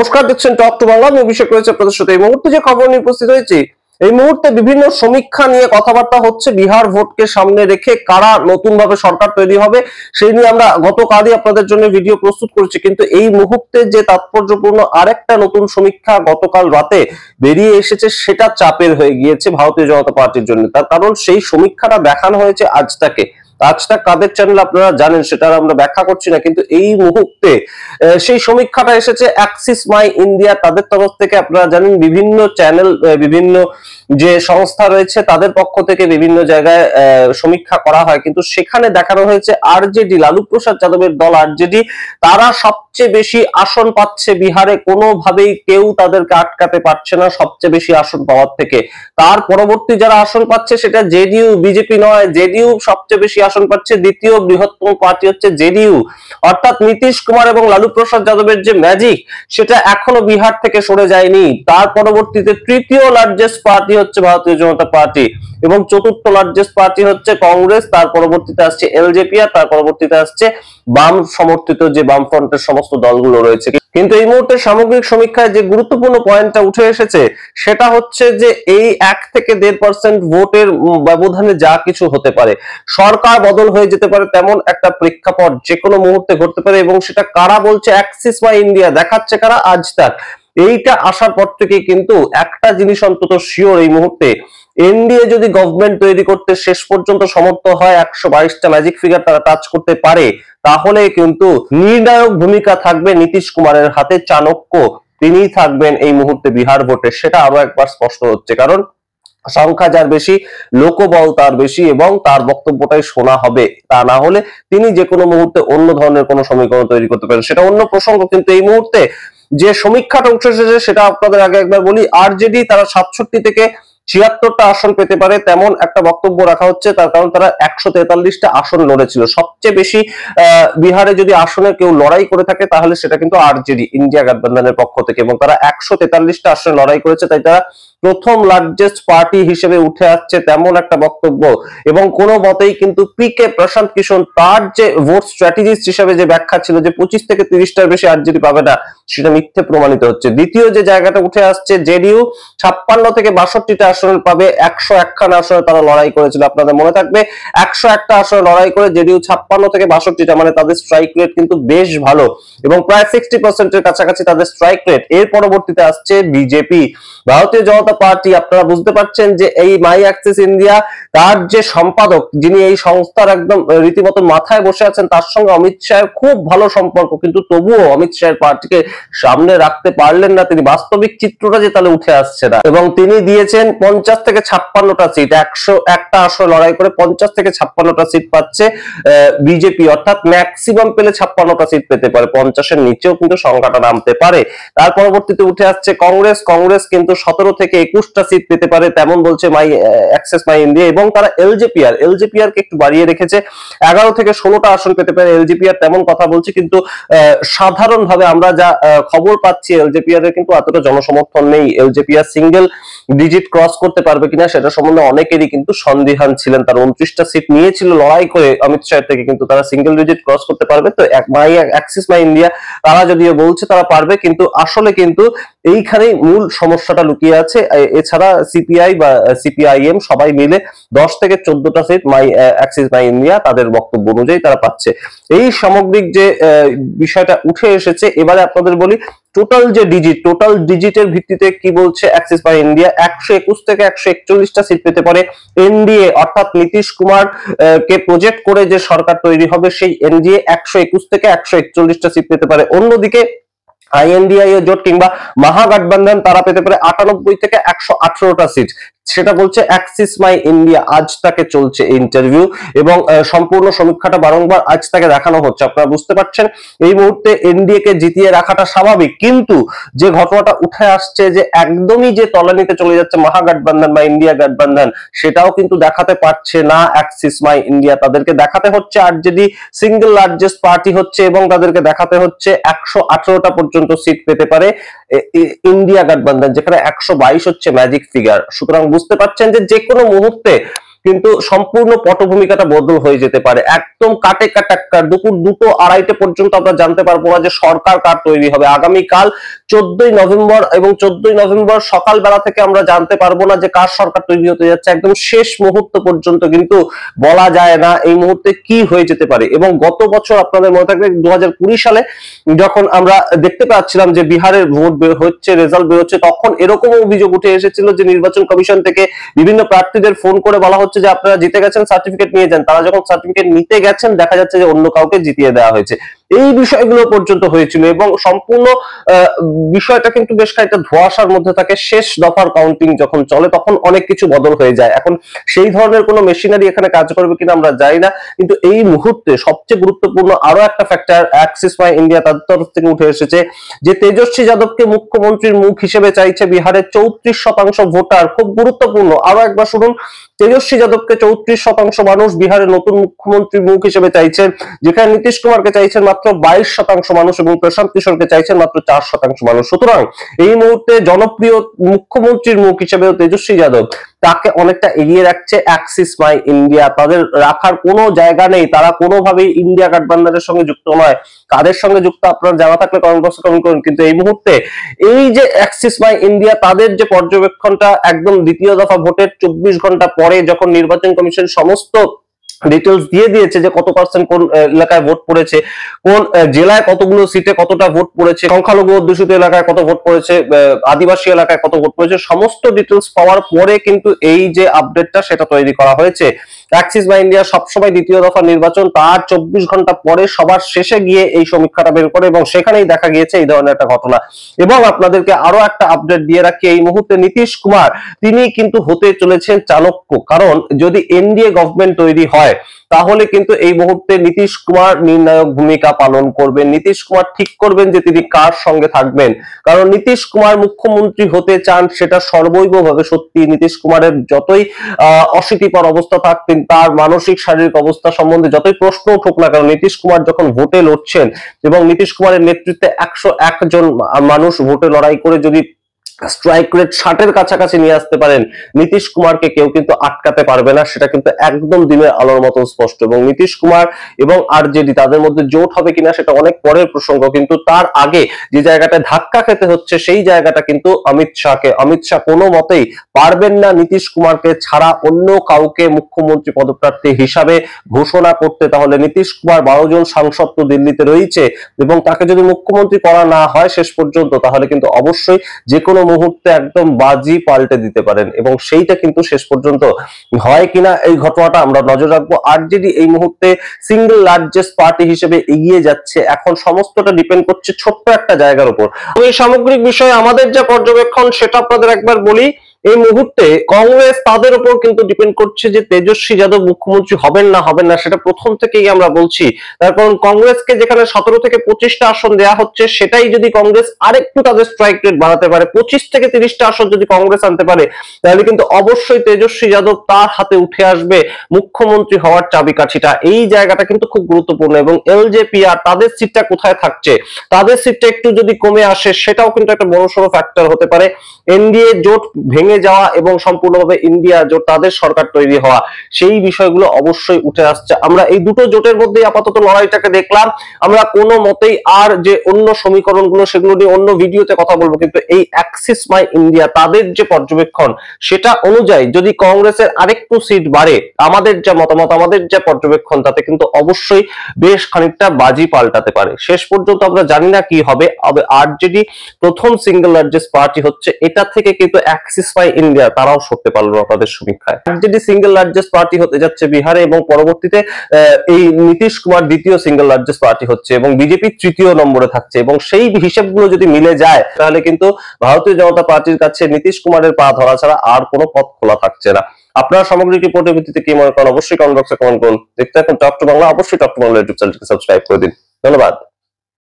নমস্কার, দেখছেন talk to Bangla. আমি অভিষেক রয়েছে আপনাদের সাথে। এই মুহূর্তে যে খবর নিয়ে উপস্থিত হয়েছি, এই মুহূর্তে বিভিন্ন সমীক্ষা নিয়ে কথাবার্তা হচ্ছে। বিহার ভোটকে সামনে রেখে কারা নতুন ভাবে সরকার তৈরি হবে সেই নিয়ে আমরা গতকালই আপনাদের জন্য ভিডিও প্রস্তুত করেছি, কিন্তু এই মুহূর্তে যে তাৎপর্যপূর্ণ আরেকটা নতুন সমীক্ষা গতকাল রাতে বেরিয়ে এসেছে, সেটা চাপের হয়ে গিয়েছে ভারতীয় জনতা পার্টির জন্য। তার কারণ সেই সমীক্ষাটা দেখানো হয়েছে আজটাকে। আজটা কাদের চ্যানেল আপনারা জানেন, সেটা আমরা ব্যাখ্যা করছি না, কিন্তু এই মুহূর্তে সেই সমীক্ষাটা এসেছে অ্যাক্সিস মাই ইন্ডিয়া তাদের তরফ থেকে। আপনারা জানেন বিভিন্ন চ্যানেল, বিভিন্ন যে সংস্থা রয়েছে তাদের পক্ষ থেকে বিভিন্ন জায়গায় সমীক্ষা করা হয়, কিন্তু সেখানে দেখানো হয়েছে আরজেডি, লালু প্রসাদ যাদবের দল আরজেডি, তারা সবচেয়ে বেশি আসন পাচ্ছে বিহারে। কোনোভাবেই কেউ তাদেরকে আটকাতে পারছে না সবচেয়ে বেশি আসন পাওয়ার থেকে। তার পরবর্তী যারা আসন পাচ্ছে সেটা জেডিইউ, বিজেপি নয়। জেডিইউ সবচেয়ে বেশি আসন পাচ্ছে, দ্বিতীয় বৃহত্তম পার্টি হচ্ছে জেডিইউ। অর্থাৎ নীতিশ কুমার এবং লালু প্রসাদ যাদবের যে ম্যাজিক, সেটা এখনো বিহার থেকে সরে যায়নি। তার পরবর্তীতে তৃতীয় লার্জেস্ট পার্টি হচ্ছে ভারতীয় জনতা পার্টি এবং চতুর্থ লার্জেস্ট পার্টি হচ্ছে কংগ্রেস। তার পরবর্তীতে আসছে এলজেপি, আর তার পরবর্তীতে আসছে বাম সমর্থিত যে বামফ্রন্টের সমস্ত দলগুলো রয়েছে। কিন্তু এই মুহূর্তে সামগ্রিক সমীক্ষায় যে গুরুত্বপূর্ণ পয়েন্টটা উঠে এসেছে সেটা হচ্ছে যে এই 1 থেকে 1.5% ভোটের ব্যবধানে যা কিছু হতে পারে, সরকার বদল হয়ে যেতে পারে, তেমন একটা প্রেক্ষাপট যে কোনো মুহূর্তে ঘটতে পারে। এবং সেটা কারা বলছে? অ্যাক্সিস মাই ইন্ডিয়া দেখাচ্ছে কারা? আজ তাক। এইটা আসার পর থেকে কিন্তু একটা জিনিস অন্তত শিওর, এই মুহূর্তে এনডিএ যদি গভর্নমেন্ট তৈরি করতে শেষ পর্যন্ত সমর্থ হয়, 122টা ম্যাজিক ফিগার তারা টাচ করতে পারে, তাহলে কিন্তু নির্ণায়ক ভূমিকা থাকবে নীতিশ কুমারের হাতে। চাণক্য তিনিই থাকবেন এই মুহূর্তে বিহার ভোটে, সেটা আরো একবার স্পষ্ট হচ্ছে। কারণ সংখ্যা যার বেশি, লোকবল তার বেশি এবং তার বক্তব্যটাই শোনা হবে। তা না হলে তিনি যে কোনো মুহূর্তে অন্য ধরনের কোনো সমীকরণ তৈরি করতে পারেন, সেটা অন্য প্রসঙ্গ। কিন্তু এই মুহূর্তে যে সমীক্ষাটা উঠে এসেছে সেটা আপনাদের আগে একবার বলি। আরজেডি তারা 67 থেকে 76টা আসন পেতে পারে, তেমন একটা বক্তব্য রাখা হচ্ছে। তার কারণ তারা 143টা আসন লড়েছিল। সবচেয়ে বেশি বিহারে যদি আসনে কেউ লড়াই করে থাকে তাহলে সেটা কিন্তু আরজেডি, ইন্ডিয়া গঠবন্ধনের পক্ষ থেকে, এবং তারা 143টা আসনে লড়াই করেছে। তাই তারা প্রথম লার্জেস্ট পার্টি হিসেবে উঠে আসছে, তেমন একটা বক্তব্য। এবং কোনো মতেই কিন্তু পিকে প্রশান্ত কিশোর তার যে ভোট স্ট্র্যাটেজিস্ট হিসেবে যে ব্যাখ্যা ছিল যে 25 থেকে 30টার বেশি আরজেডি পাবে না, সেটা মিথ্যে প্রমাণিত হচ্ছে। দ্বিতীয় যে জায়গাটা উঠে আসছে, জেডিইউ 56 থেকে 62টা আসন পাবে। 101খানা আসনে তারা লড়াই করেছিল, আপনাদের মনে থাকবে। 101টা আসনে লড়াই করে জেডিইউ 56 থেকে 62টা, মানে তাদের স্ট্রাইক রেট কিন্তু বেশ ভালো এবং প্রায় 60%-এর কাছাকাছি তাদের স্ট্রাইক রেট। এর পরবর্তীতে আসছে বিজেপি, ভারতীয় জনতা পার্টি। আপনারা বুঝতে পারছেন যে এই মাই অ্যাক্সিস ইন্ডিয়া, তার যে সম্পাদক, যিনি এই সংস্থার একদম রীতিমতো মাথায় বসে আছেন, তার সঙ্গে অমিত শাহের খুব ভালো সম্পর্ক, কিন্তু তবুও অমিত শাহের পার্টিকে সামনে রাখতে পারলেন না তিনি। বাস্তবিক চিত্রটা যে তাহলে উঠে আসছে না, এবং তিনি দিয়েছেন 50 থেকে 56টা সিট। 101টা আসনে লড়াই করে 50 থেকে 56টা সিট পাচ্ছে বিজেপি, অর্থাৎ ম্যাক্সিমাম পেলে 56টা সিট পেতে পারে, 50-এর নিচেও কিন্তু সংখ্যাটা নামতে পারে। তার পরবর্তীতে উঠে আসছে কংগ্রেস। কংগ্রেস কিন্তু 17 থেকে 21টা সিট পেতে পারে, তেমন বলছে মাই অ্যাক্সেস মাই ইন্ডিয়া। এবং তারা এলজেপিআর কে একটু বাড়িয়ে রেখেছে, 11 থেকে 16টা আসন পেতে পারে এলজেপিআর, তেমন কথা বলছে। কিন্তু সাধারণভাবে আমরা যা খবর পাচ্ছি, এলজেপিআর এর কিন্তু এতটা জনসমর্থন নেই। এলজেপিআর সিঙ্গেল ডিজিট ক্রস করতে পারবে কিনা সেটা সম্বন্ধে অনেকেরই কিন্তু সন্দিহান ছিলেন। তার 29টা সিট নিয়েছিল লড়াই করে অমিত শাহ থেকে, কিন্তু তারা সিঙ্গেল ডিজিট ক্রস করতে পারবে। তো মাই অ্যাক্সিস মাই ইন্ডিয়া তারা যদিও বলছে তারা পারবে, কিন্তু আসলে কিন্তু এইখানেই মূল সমস্যাটা লুকিয়ে আছে। এছাড়া সিপিআই বা সিপিআইএম সবাই মিলে 10 থেকে 14টা seat my axis my India তাদের বক্তব্য অনুযায়ী তারা পাচ্ছে। এই সামগ্রিক যে বিষয়টা উঠে এসেছে, এবারে আপনাদের বলি টোটাল ডিজিটের ভিত্তিতে কি বলছে অ্যাক্সিস মাই ইন্ডিয়া। 121 থেকে 141টা সিট পেতে পারে এনডিএ, অর্থাৎ নীতিশ কুমার কে প্রজেক্ট করে যে সরকার তৈরি হবে সেই এনডিএ 121 থেকে 141টা সিট পেতে পারে। অন্যদিকে আইএনডিআই জোট কিংবা মহাগঠবন্ধন তারা পেতে পারে 98 থেকে 118টা সিট, সেটা বলছে অ্যাক্সিস মাই ইন্ডিয়া। আজ তাকে চলছে ইন্টারভিউ এবং সম্পূর্ণ সমীক্ষাটা বারংবার আজ তাকে দেখানো হচ্ছে। আপনারা বুঝতে পারছেন এই মুহূর্তে এনডিএ কে জিতিয়ে রাখাটা স্বাভাবিক, কিন্তু যে ঘটনাটা উঠে আসছে যে একদমই যে তলানিতে চলে যাচ্ছে মহাগঠবন্ধন বা ইন্ডিয়া গঠবন্ধন, সেটাও কিন্তু দেখাতে পারছে না অ্যাক্সিস মাই ইন্ডিয়া। তাদেরকে দেখাতে হচ্ছে আরজেডি সিঙ্গেল লার্জেস্ট পার্টি হচ্ছে, এবং তাদেরকে দেখাতে হচ্ছে 118টা পর্যন্ত সিট পেতে পারে ইন্ডিয়া গঠবন্ধন, যেখানে 122 হচ্ছে ম্যাজিক ফিগার। সুতরাং বুঝতে পারছেন যে কোনো মুহূর্তে কিন্তু সম্পূর্ণ পটভূমিকাটা বদল হয়ে যেতে পারে। একদম কাটে কাটাক্কার দুপুর 2-2:30 পর্যন্ত আমরা জানতে পারবো না যে সরকার কার তৈরি হবে। আগামীকাল 14ই নভেম্বর এবং 14ই নভেম্বর সকালবেলা থেকে আমরা জানতে পারবো না যে কার সরকার তৈরি হতে যাচ্ছে। একদম শেষ মুহূর্ত পর্যন্ত কিন্তু বলা যায় না এই মুহূর্তে কি হয়ে যেতে পারে। এবং গত বছর আপনাদের মনে থাকবে 2020 সালে যখন আমরা দেখতে পাচ্ছিলাম যে বিহারের ভোট বের হচ্ছে, রেজাল্ট বের হচ্ছে, তখন এরকম অভিযোগ উঠে এসেছিল যে নির্বাচন কমিশন থেকে বিভিন্ন প্রার্থীদের ফোন করে বলা হচ্ছে যে আপনারা জিতে গেছেন, সার্টিফিকেট নিয়ে যান। তারা যখন সার্টিফিকেট নিতে গেছেন দেখা যাচ্ছে যে অন্য কাউকে জিতিয়ে দেওয়া হয়েছে। এই বিষয়গুলো পর্যন্ত হয়েছিল এবং সম্পূর্ণ বিষয়টা কিন্তু বেশ খানিকটা ধোঁয়াশার মধ্যে থাকে। শেষ দফার কাউন্টিং যখন চলে তখন অনেক কিছু বদল হয়ে যায়। এখন সেই ধরনের কোনো মেশিনারি এখানে কাজ করবে কিনা আমরা জানি না, কিন্তু এই মুহূর্তে সবচেয়ে গুরুত্বপূর্ণ আরো একটা ফ্যাক্টর অ্যাক্সিস মাই ইন্ডিয়া তাদের তরফ থেকে উঠে এসেছে যে তেজস্বী যাদবকে মুখ্যমন্ত্রীর মুখ হিসেবে চাইছে বিহারের 34% ভোটার। খুব গুরুত্বপূর্ণ, আরো একবার শুনুন, তেজস্বী যাদবকে 34% মানুষ বিহারের নতুন মুখ্যমন্ত্রীর মুখ হিসেবে চাইছেন, যেখানে নীতিশ কুমারকে চাইছেন মাত্র 22% মানুষ এবং প্রশান্ত কিশোরকে চাইছেন মাত্র 4% মানুষ। সুতরাং এই মুহূর্তে জনপ্রিয় মুখ্যমন্ত্রীর মুখ হিসেবে তেজস্বী যাদব তাকে অনেকটা এগিয়ে রাখছে অ্যাক্সিস মাই ইন্ডিয়া। তাদের রাখার কোনো জায়গা নেই, তারা কোনোভাবেই ইন্ডিয়া গঠবন্ধনের সঙ্গে যুক্ত নয়। কাদের সঙ্গে যুক্ত আপনার জানা থাকলে কমেন্ট বক্সে কমেন্ট করুন। কিন্তু এই মুহূর্তে এই যে অ্যাক্সিস মাই ইন্ডিয়া তাদের যে পর্যবেক্ষণটা একদম দ্বিতীয় দফা ভোটের 24 ঘন্টা পরে যখন নির্বাচন কমিশন সমস্ত ডিটেলস দিয়ে দিয়েছে যে কত পার্সেন্ট কোন এলাকায় ভোট পড়েছে, কোন জেলায় কতগুলো সিটে কতটা ভোট পড়েছে, সংখ্যালঘু অধ্যুষিত এলাকায় কত ভোট পড়েছে, আদিবাসী এলাকায় কত ভোট পড়েছে, সমস্ত ডিটেলস পাওয়ার পরে কিন্তু এই যে আপডেটটা সেটা তৈরি করা হয়েছে। অ্যাক্সিস বাই ইন্ডিয়া সবসময় দ্বিতীয় দফা নির্বাচন তার 24 ঘন্টা পরে সবার শেষে গিয়ে এই সমীক্ষাটা বের করে এবং সেখানেই দেখা গিয়েছে এই ধরনের একটা ঘটনা। এবং আপনাদেরকে আরো একটা আপডেট দিয়ে রাখি, এই মুহূর্তে নীতিশ কুমার তিনি কিন্তু হতে চলেছেন চাণক্য। কারণ যদি এনডিএ গভর্নমেন্ট তৈরি হয় তাহলে কিন্তু এই মুহূর্তে নীতিশ কুমার নির্ণায়ক ভূমিকা পালন করবেন। নীতিশ কুমার ঠিক করবেন যে তিনি কার সঙ্গে থাকবেন। কারণ নীতিশ কুমার মুখ্যমন্ত্রী হতে চান সেটা সর্বৈবভাবে সত্যি। নীতিশ কুমারের যতই অশীতিপর অবস্থা থাকতেন, তার মানসিক শারীরিক অবস্থা সম্বন্ধে যতই প্রশ্ন উঠুক না কেন, নীতিশ কুমার যখন ভোটে লড়ছেন এবং নীতিশ কুমারের নেতৃত্বে 101 জন মানুষ ভোটে লড়াই করে যদি স্ট্রাইক রেট 60-এর কাছাকাছি নিয়ে আসতে পারেন, নীতিশ কুমারকে কেউ কিন্তু আটকাতে পারবে না। সেটা কিন্তু একদম দিনের আলোর মতো স্পষ্ট। এবং নীতিশ কুমার এবং আরজেডি তাদের মধ্যে জোট হবে কিনা সেটা অনেক পরের প্রসঙ্গ, কিন্তু তার আগে যে জায়গাটায় ধাক্কা খেতে হচ্ছে সেই জায়গাটা কিন্তু অমিত শাহকে। অমিত শাহ কোনো মতেই পারবেন না নীতিশ কুমারকে ছাড়া অন্য কাউকে মুখ্যমন্ত্রী পদপ্রার্থী হিসাবে ঘোষণা করতে। তাহলে নীতিশ কুমার 12 জন সাংসদ তো দিল্লিতে রয়েছে এবং তাকে যদি মুখ্যমন্ত্রী করা না হয় শেষ পর্যন্ত, তাহলে কিন্তু অবশ্যই যে কোনো মুহূর্তে একদম বাজি পাল্টে দিতে পারেন এবং সেইটা কিন্তু শেষ পর্যন্ত হয় কিনা এই ঘটনাটা আমরা নজর রাখবো। আরজেডি এই মুহূর্তে সিঙ্গেল লার্জেস্ট পার্টি হিসেবে এগিয়ে যাচ্ছে। এখন সমস্তটা ডিপেন্ড করছে ছোট্ট একটা জায়গার উপর। এই সামগ্রিক বিষয়ে আমাদের যে পর্যবেক্ষণ সেটা আপনাদের একবার বলি। এই মুহূর্তে কংগ্রেস তাদের উপর কিন্তু ডিপেন্ড করছে যে তেজস্বী যাদব মুখ্যমন্ত্রী হবেন না সেটা প্রথম থেকেই আমরা বলছি। তার কারণ কংগ্রেসকে যেখানে 17 থেকে 25টা আসন দেওয়া হচ্ছে, সেটাই যদি কংগ্রেস আরেকটু তাদের স্ট্রাইক রেট বাড়াতে পারে, 25 থেকে 30টা আসন যদি কংগ্রেস আনতে পারে, তাহলে কিন্তু অবশ্যই তেজস্বী যাদব তার হাতে উঠে আসবে মুখ্যমন্ত্রী হওয়ার চাবিকাঠিটা। এই জায়গাটা কিন্তু খুব গুরুত্বপূর্ণ। এবং এলজেপি আর তাদের সিটটা কোথায় থাকছে, তাদের সিটটা একটু যদি কমে আসে সেটাও কিন্তু একটা বড়সড় ফ্যাক্টর হতে পারে। এনডিএ জোট ভেঙে যাওয়া এবং সম্পূর্ণভাবে ইন্ডিয়া জোট তাদের সরকার তৈরি হওয়া, সেই বিষয়গুলো অবশ্যই উঠে আসছে। আমরা এই দুটো জোটের মধ্যেই আপাতত লড়াইটাকে দেখলাম। আমরা কোনো মতেই আর যে অন্য সমীকরণগুলো সেগুলো নিয়ে অন্য ভিডিওতে কথা বলবো, কিন্তু এই অ্যাক্সিস মাই ইন্ডিয়া তাদের যে পর্যবেক্ষণ সেটা অনুযায়ী যদি কংগ্রেসের আরেকটু সিট বাড়ে, আমাদের যা মতামত, আমাদের যা পর্যবেক্ষণ, তাতে কিন্তু অবশ্যই বেশ খানিকটা বাজি পাল্টাতে পারে। শেষ পর্যন্ত আমরা জানি না কি হবে। আরজেডি প্রথম সিঙ্গেল লার্জেস্ট পার্টি হচ্ছে, এটা থেকে কিন্তু অ্যাক্সিস মাই ইন্ডিয়া তারাও সরতে পারলো না তাদের সমীক্ষায়। আরজেডি সিঙ্গেল লার্জেস্ট পার্টি হতে যাচ্ছে বিহারে এবং পরবর্তীতে এই নীতিশ কুমার দ্বিতীয় সিঙ্গেল লার্জেস্ট পার্টি হচ্ছে এবং বিজেপি তৃতীয় নম্বরে থাকছে। এবং সেই হিসাবগুলো যদি মিলে যায় তাহলে কিন্তু ভারতীয় জনতা পার্টির কাছে নীতিশ কুমারের পা ধরা ছাড়া আর কোনো পথ খোলা থাকছে না। আপনারা সামগ্রিক রিপোর্টের ভিত্তিতে কি মনে করেন অবশ্যই কমেন্ট বক্সে কমেন্ট করুন। দেখতে থাকুন টক টু বাংলা। অবশ্যই টক টু বাংলা ইউটিউব চ্যানেলকে সাবস্ক্রাইব করে দিন। ধন্যবাদ।